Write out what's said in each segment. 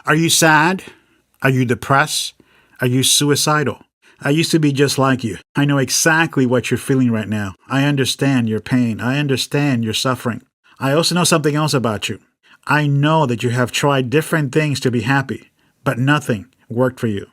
Are you sad? Are you depressed? Are you suicidal? I used to be just like you. I know exactly what you're feeling right now. I understand your pain. I understand your suffering. I also know something else about you. I know that you have tried different things to be happy, but nothing worked for you.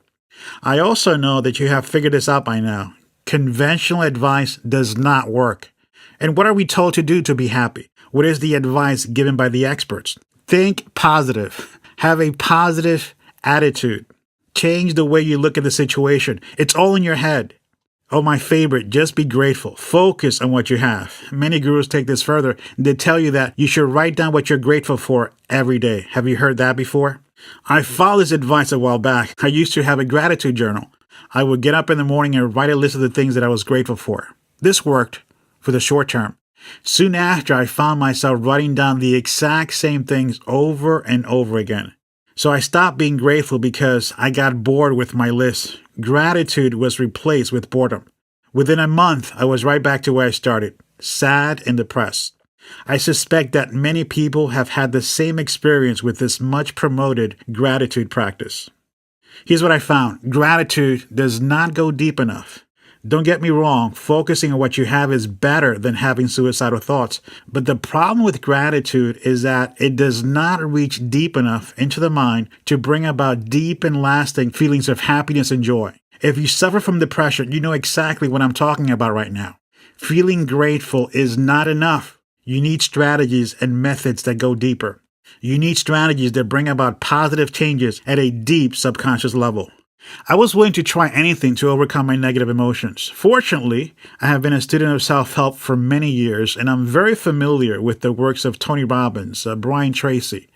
I also know that you have figured this out by now. Conventional advice does not work. And what are we told to do to be happy? What is the advice given by the experts? Think positive. Have a positive attitude. Change the way you look at the situation. It's all in your head. Oh, my favorite, just be grateful. Focus on what you have. Many gurus take this further. They tell you that you should write down what you're grateful for every day. Have you heard that before? I followed this advice a while back. I used to have a gratitude journal. I would get up in the morning and write a list of the things that I was grateful for. This worked for the short term. Soon after, I found myself writing down the exact same things over and over again. So I stopped being grateful because I got bored with my list. Gratitude was replaced with boredom. Within a month, I was right back to where I started, sad and depressed. I suspect that many people have had the same experience with this much promoted gratitude practice. Here's what I found. Gratitude does not go deep enough. Don't get me wrong, focusing on what you have is better than having suicidal thoughts. But the problem with gratitude is that it does not reach deep enough into the mind to bring about deep and lasting feelings of happiness and joy. If you suffer from depression, you know exactly what I'm talking about right now. Feeling grateful is not enough. You need strategies and methods that go deeper. You need strategies that bring about positive changes at a deep subconscious level. I was willing to try anything to overcome my negative emotions. Fortunately, I have been a student of self-help for many years, and I'm very familiar with the works of Tony Robbins, Brian Tracy,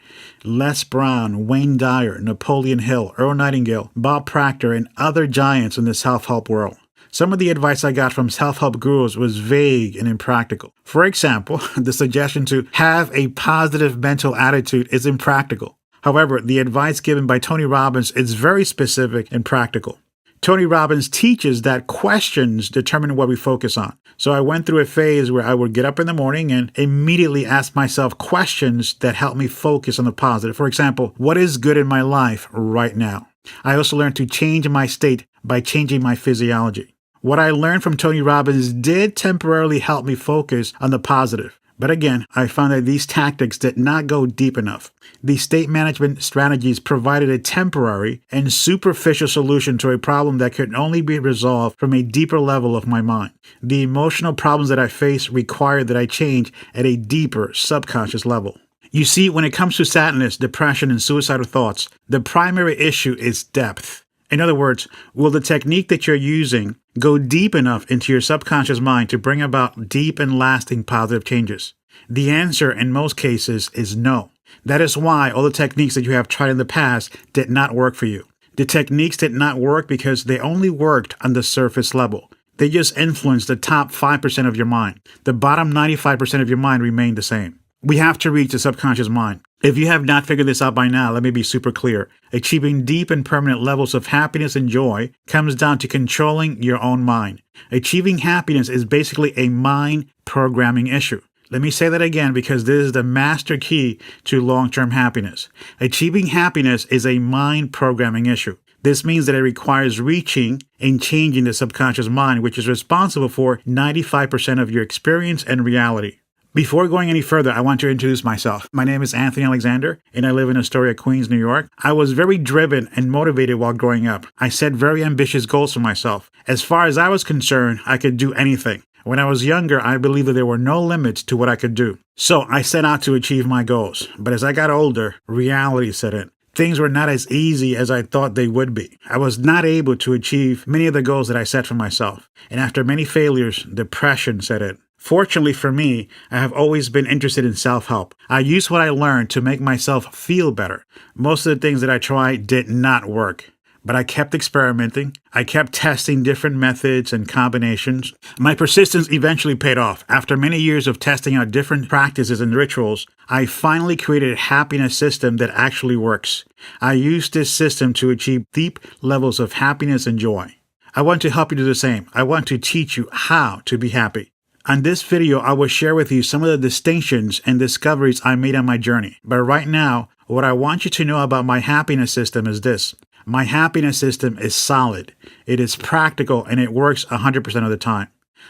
Les Brown, Wayne Dyer, Napoleon Hill, Earl Nightingale, Bob Proctor, and other giants in the self-help world. Some of the advice I got from self-help gurus was vague and impractical. For example, the suggestion to have a positive mental attitude is impractical. However, the advice given by Tony Robbins is very specific and practical. Tony Robbins teaches that questions determine what we focus on. So I went through a phase where I would get up in the morning and immediately ask myself questions that help me focus on the positive. For example, what is good in my life right now? I also learned to change my state by changing my physiology. What I learned from Tony Robbins did temporarily help me focus on the positive. But again, I found that these tactics did not go deep enough. These state management strategies provided a temporary and superficial solution to a problem that could only be resolved from a deeper level of my mind. The emotional problems that I face required that I change at a deeper subconscious level. You see, when it comes to sadness, depression, and suicidal thoughts, the primary issue is depth. In other words, will the technique that you're using go deep enough into your subconscious mind to bring about deep and lasting positive changes? The answer in most cases is no. That is why all the techniques that you have tried in the past did not work for you. The techniques did not work because they only worked on the surface level. They just influenced the top 5% of your mind. The bottom 95% of your mind remained the same. We have to reach the subconscious mind. If you have not figured this out by now, let me be super clear. Achieving deep and permanent levels of happiness and joy comes down to controlling your own mind. Achieving happiness is basically a mind programming issue. Let me say that again because this is the master key to long-term happiness. Achieving happiness is a mind programming issue. This means that it requires reaching and changing the subconscious mind, which is responsible for 95% of your experience and reality. Before going any further, I want to introduce myself. My name is Anthony Alexander, and I live in Astoria, Queens, New York. I was very driven and motivated while growing up. I set very ambitious goals for myself. As far as I was concerned, I could do anything. When I was younger, I believed that there were no limits to what I could do. So I set out to achieve my goals. But as I got older, reality set in. Things were not as easy as I thought they would be. I was not able to achieve many of the goals that I set for myself. And after many failures, depression set in. Fortunately for me, I have always been interested in self-help. I used what I learned to make myself feel better. Most of the things that I tried did not work. But I kept experimenting. I kept testing different methods and combinations. My persistence eventually paid off. After many years of testing out different practices and rituals, I finally created a happiness system that actually works. I used this system to achieve deep levels of happiness and joy. I want to help you do the same. I want to teach you how to be happy. On this video, I will share with you some of the distinctions and discoveries I made on my journey. But right now, what I want you to know about my happiness system is this. My happiness system is solid. It is practical and it works 100% of the time.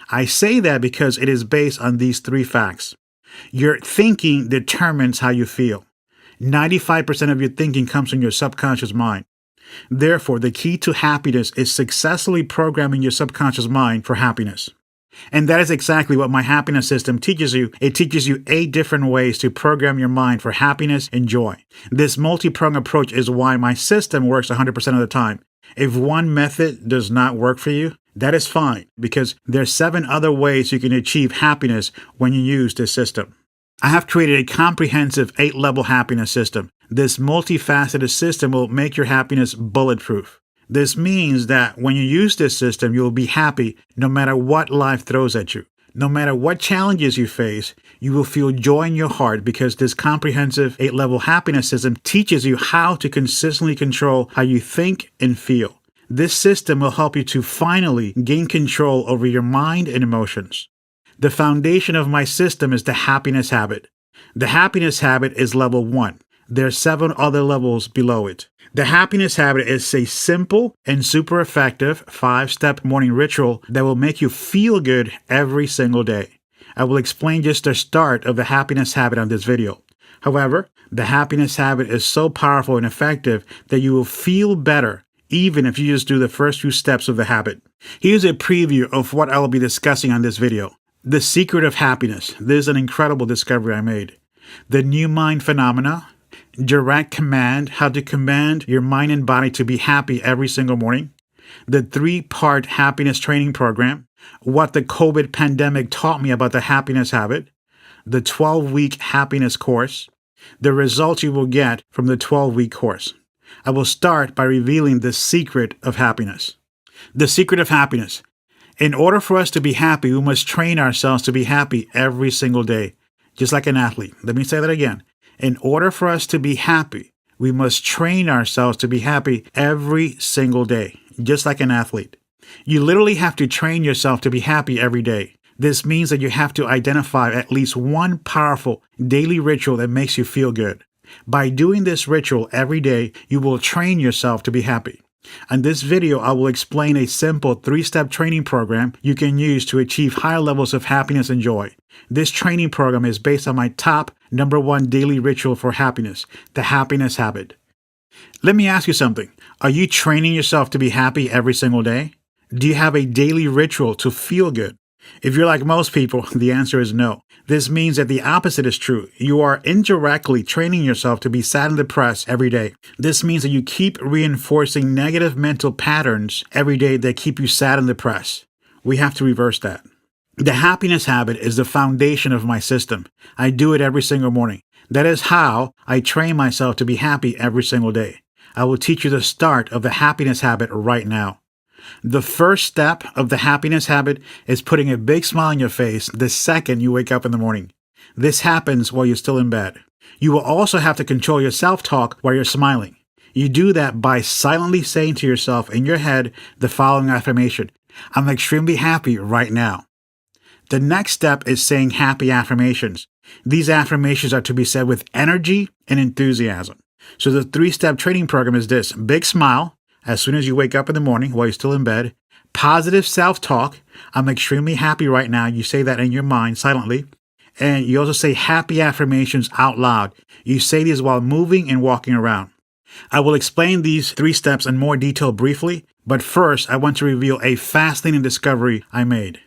I say that because it is based on these three facts. Your thinking determines how you feel. 95% of your thinking comes from your subconscious mind. Therefore, the key to happiness is successfully programming your subconscious mind for happiness. And that is exactly what my happiness system teaches you. It teaches you 8 different ways to program your mind for happiness and joy. This multi-pronged approach is why my system works 100% of the time. If one method does not work for you, that is fine, because there's 7 other ways you can achieve happiness when you use this system. I have created a comprehensive 8-level happiness system. This multifaceted system will make your happiness bulletproof. This means that when you use this system, you will be happy no matter what life throws at you. No matter what challenges you face, you will feel joy in your heart because this comprehensive 8-level happiness system teaches you how to consistently control how you think and feel. This system will help you to finally gain control over your mind and emotions. The foundation of my system is the happiness habit. The happiness habit is level 1. There are 7 other levels below it. The happiness habit is a simple and super effective 5-step morning ritual that will make you feel good every single day. I will explain just the start of the happiness habit on this video. However, the happiness habit is so powerful and effective that you will feel better even if you just do the first few steps of the habit. Here's a preview of what I will be discussing on this video. The secret of happiness. This is an incredible discovery I made. The new mind phenomena. Direct command, how to command your mind and body to be happy every single morning. The 3-part happiness training program. What the COVID pandemic taught me about the happiness habit. The 12-week happiness course. The results you will get from the 12-week course. I will start by revealing the secret of happiness. The secret of happiness. In order for us to be happy, we must train ourselves to be happy every single day, just like an athlete. Let me say that again. In order for us to be happy, we must train ourselves to be happy every single day, just like an athlete. You literally have to train yourself to be happy every day. This means that you have to identify at least one powerful daily ritual that makes you feel good. By doing this ritual every day, you will train yourself to be happy. On this video, I will explain a simple 3-step training program you can use to achieve higher levels of happiness and joy. This training program is based on my top #1 daily ritual for happiness, the happiness habit. Let me ask you something. Are you training yourself to be happy every single day? Do you have a daily ritual to feel good? If you're like most people, the answer is no. This means that the opposite is true. You are indirectly training yourself to be sad and depressed every day. This means that you keep reinforcing negative mental patterns every day that keep you sad and depressed. We have to reverse that. The happiness habit is the foundation of my system. I do it every single morning. That is how I train myself to be happy every single day. I will teach you the start of the happiness habit right now. The first step of the happiness habit is putting a big smile on your face the second you wake up in the morning. This happens while you're still in bed. You will also have to control your self-talk while you're smiling. You do that by silently saying to yourself in your head the following affirmation: I'm extremely happy right now. The next step is saying happy affirmations. These affirmations are to be said with energy and enthusiasm. So the 3-step training program is this: big smile as soon as you wake up in the morning while you're still in bed. Positive self-talk. I'm extremely happy right now. You say that in your mind silently. And you also say happy affirmations out loud. You say these while moving and walking around. I will explain these 3 steps in more detail briefly, but first I want to reveal a fascinating discovery I made.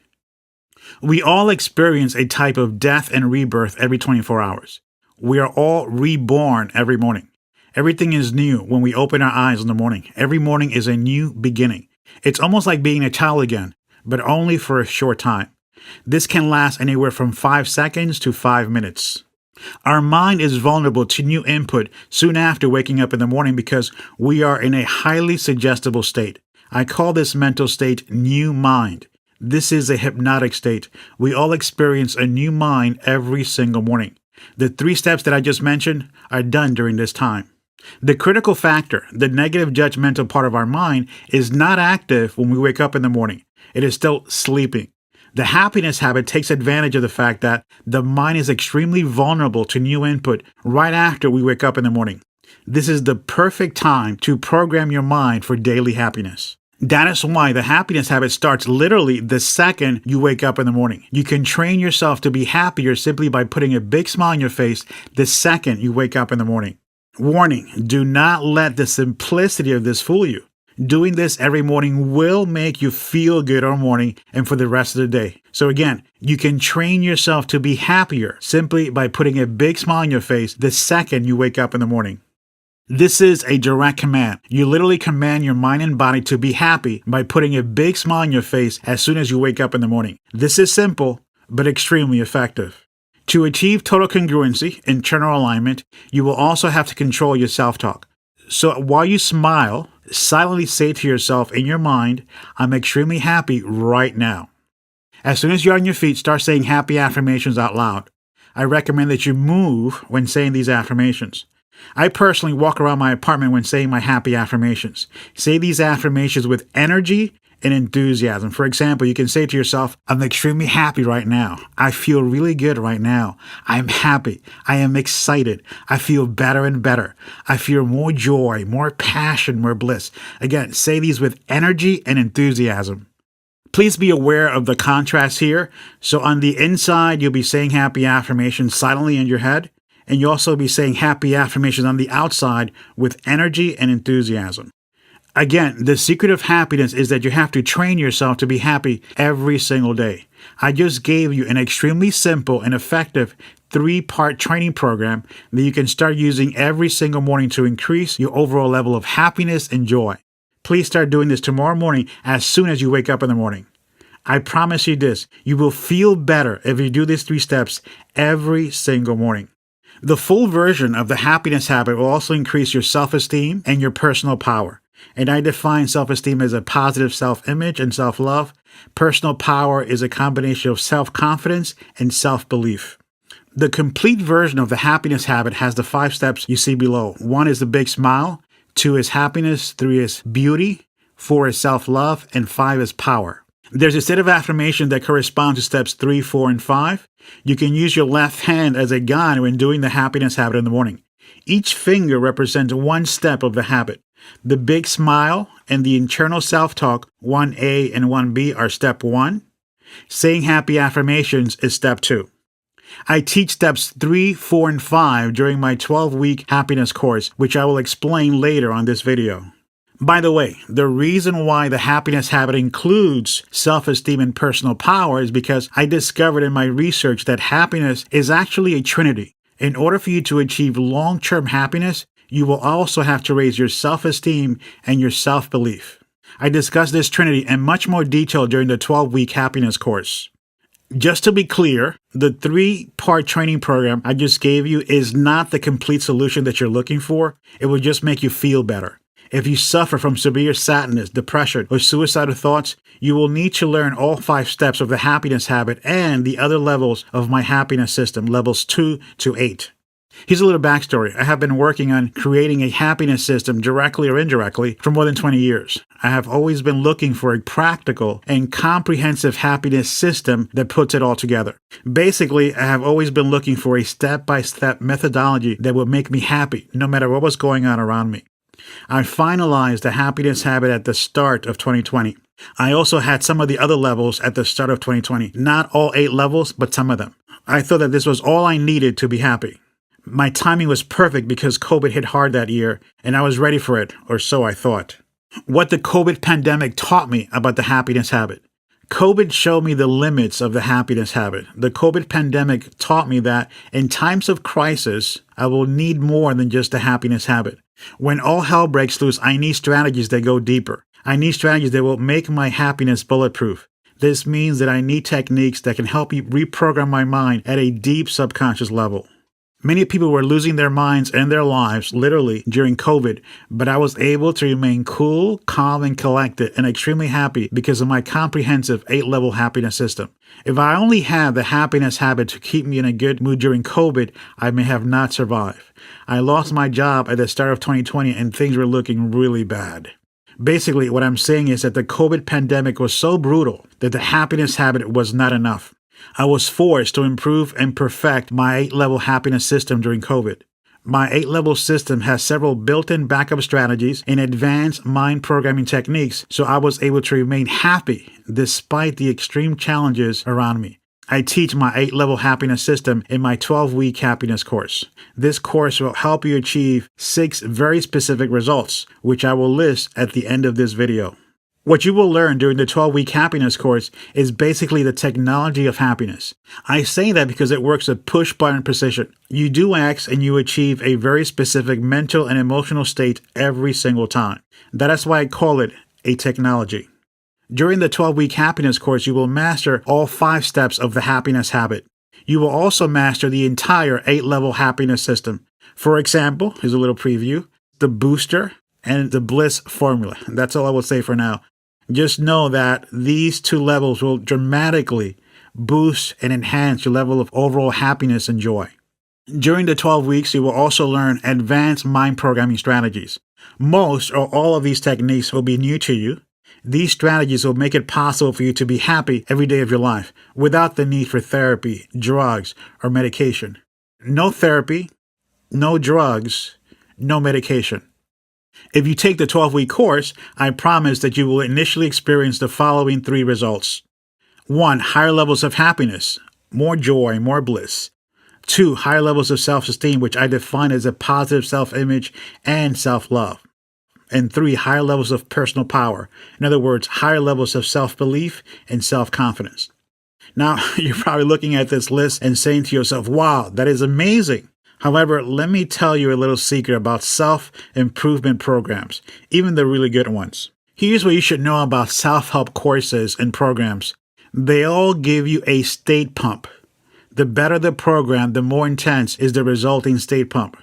We all experience a type of death and rebirth every 24 hours. We are all reborn every morning. Everything is new when we open our eyes in the morning. Every morning is a new beginning. It's almost like being a child again, but only for a short time. This can last anywhere from 5 seconds to 5 minutes. Our mind is vulnerable to new input soon after waking up in the morning because we are in a highly suggestible state. I call this mental state new mind. This is a hypnotic state. We all experience a new mind every single morning. The 3 steps that I just mentioned are done during this time. The critical factor, the negative judgmental part of our mind, is not active when we wake up in the morning. It is still sleeping. The happiness habit takes advantage of the fact that the mind is extremely vulnerable to new input right after we wake up in the morning. This is the perfect time to program your mind for daily happiness. That is why the happiness habit starts literally the second you wake up in the morning. You can train yourself to be happier simply by putting a big smile on your face the second you wake up in the morning. Warning, do not let the simplicity of this fool you. Doing this every morning will make you feel good all morning and for the rest of the day. So again, you can train yourself to be happier simply by putting a big smile on your face the second you wake up in the morning. This is a direct command. You literally command your mind and body to be happy by putting a big smile on your face as soon as you wake up in the morning. This is simple, but extremely effective. To achieve total congruency, internal alignment, you will also have to control your self-talk. So while you smile, silently say to yourself in your mind, I'm extremely happy right now. As soon as you're on your feet, start saying happy affirmations out loud. I recommend that you move when saying these affirmations. I personally walk around my apartment when saying my happy affirmations. Say these affirmations with energy and enthusiasm. For example, you can say to yourself, I'm extremely happy right now. I feel really good right now. I'm happy. I am excited. I feel better and better. I feel more joy, more passion, more bliss. Again, say these with energy and enthusiasm. Please be aware of the contrast here. So on the inside, you'll be saying happy affirmations silently in your head, and you'll also be saying happy affirmations on the outside with energy and enthusiasm. Again, the secret of happiness is that you have to train yourself to be happy every single day. I just gave you an extremely simple and effective 3-part training program that you can start using every single morning to increase your overall level of happiness and joy. Please start doing this tomorrow morning as soon as you wake up in the morning. I promise you this, you will feel better if you do these 3 steps every single morning. The full version of the happiness habit will also increase your self-esteem and your personal power. And I define self-esteem as a positive self-image and self-love. Personal power is a combination of self-confidence and self-belief. The complete version of the happiness habit has the 5 steps you see below. 1 is the big smile, 2 is happiness, 3 is beauty, 4 is self-love, and 5 is power. There's a set of affirmations that correspond to steps 3, 4, and 5. You can use your left hand as a guide when doing the happiness habit in the morning. Each finger represents 1 step of the habit. The big smile and the internal self-talk, 1A and 1B, are step 1. Saying happy affirmations is step 2. I teach steps 3, 4, and 5 during my 12-week happiness course, which I will explain later on this video. By the way, the reason why the happiness habit includes self-esteem and personal power is because I discovered in my research that happiness is actually a trinity. In order for you to achieve long-term happiness, you will also have to raise your self-esteem and your self-belief. I discussed this trinity in much more detail during the 12-week happiness course. Just to be clear, the 3-part training program I just gave you is not the complete solution that you're looking for. It will just make you feel better. If you suffer from severe sadness, depression, or suicidal thoughts, you will need to learn all 5 steps of the happiness habit and the other levels of my happiness system, levels 2 to 8. Here's a little backstory. I have been working on creating a happiness system directly or indirectly for more than 20 years. I have always been looking for a practical and comprehensive happiness system that puts it all together. Basically, I have always been looking for a step-by-step methodology that would make me happy no matter what was going on around me. I finalized the happiness habit at the start of 2020. I also had some of the other levels at the start of 2020. Not all 8 levels, but some of them. I thought that this was all I needed to be happy. My timing was perfect because COVID hit hard that year, and I was ready for it, or so I thought. What the COVID pandemic taught me about the happiness habit. COVID showed me the limits of the happiness habit. The COVID pandemic taught me that in times of crisis, I will need more than just the happiness habit. When all hell breaks loose, I need strategies that go deeper. I need strategies that will make my happiness bulletproof. This means that I need techniques that can help me reprogram my mind at a deep subconscious level. Many people were losing their minds and their lives, literally, during COVID, but I was able to remain cool, calm, and collected, and extremely happy because of my comprehensive 8-level happiness system. If I only had the happiness habit to keep me in a good mood during COVID, I may have not survived. I lost my job at the start of 2020, and things were looking really bad. Basically, what I'm saying is that the COVID pandemic was so brutal that the happiness habit was not enough. I was forced to improve and perfect my 8-level happiness system during COVID. My 8-level system has several built-in backup strategies and advanced mind programming techniques, so I was able to remain happy despite the extreme challenges around me. I teach my 8-level happiness system in my 12-week happiness course. This course will help you achieve 6 very specific results, which I will list at the end of this video. What you will learn during the 12-week happiness course is basically the technology of happiness. I say that because it works at push-button precision. You do X and you achieve a very specific mental and emotional state every single time. That is why I call it a technology. During the 12-week happiness course, you will master all 5 steps of the happiness habit. You will also master the entire 8-level happiness system. For example, here's a little preview, the booster and the bliss formula. That's all I will say for now. Just know that these 2 levels will dramatically boost and enhance your level of overall happiness and joy. During the 12 weeks, you will also learn advanced mind programming strategies. Most or all of these techniques will be new to you. These strategies will make it possible for you to be happy every day of your life without the need for therapy, drugs, or medication. No therapy, no drugs, no medication. If you take the 12-week course, I promise that you will initially experience the following 3 results. 1. Higher levels of happiness, more joy, more bliss. 2. Higher levels of self-esteem, which I define as a positive self-image and self-love. And 3. Higher levels of personal power. In other words, higher levels of self-belief and self-confidence. Now, you're probably looking at this list and saying to yourself, wow, that is amazing. However, let me tell you a little secret about self-improvement programs, even the really good ones. Here's what you should know about self-help courses and programs. They all give you a state pump. The better the program, the more intense is the resulting state pump.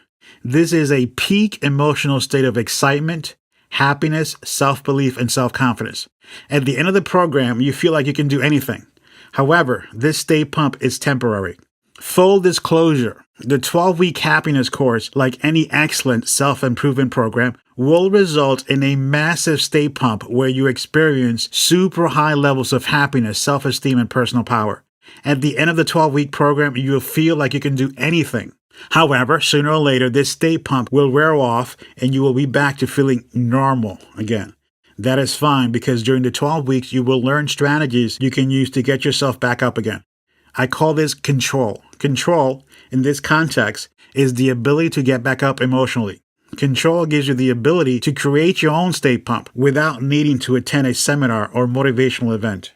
This is a peak emotional state of excitement, happiness, self-belief, and self-confidence. At the end of the program, you feel like you can do anything. However, this state pump is temporary. Full disclosure, the 12-week happiness course, like any excellent self-improvement program, will result in a massive state pump where you experience super high levels of happiness, self-esteem, and personal power. At the end of the 12-week program, you will feel like you can do anything. However, sooner or later, this state pump will wear off and you will be back to feeling normal again. That is fine because during the 12 weeks, you will learn strategies you can use to get yourself back up again. I call this control. Control, in this context, is the ability to get back up emotionally. Control gives you the ability to create your own state pump without needing to attend a seminar or motivational event.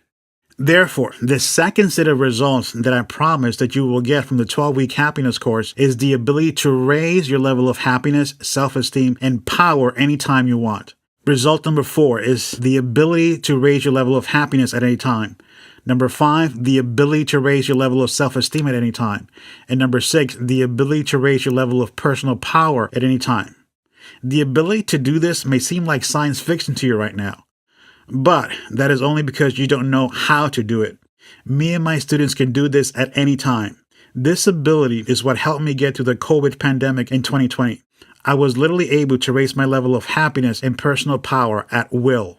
Therefore, the second set of results that I promise that you will get from the 12-week happiness course is the ability to raise your level of happiness, self-esteem, and power anytime you want. Result number 4 is the ability to raise your level of happiness at any time. Number 5, the ability to raise your level of self-esteem at any time. And number 6, the ability to raise your level of personal power at any time. The ability to do this may seem like science fiction to you right now. But that is only because you don't know how to do it. Me and my students can do this at any time. This ability is what helped me get through the COVID pandemic in 2020. I was literally able to raise my level of happiness and personal power at will.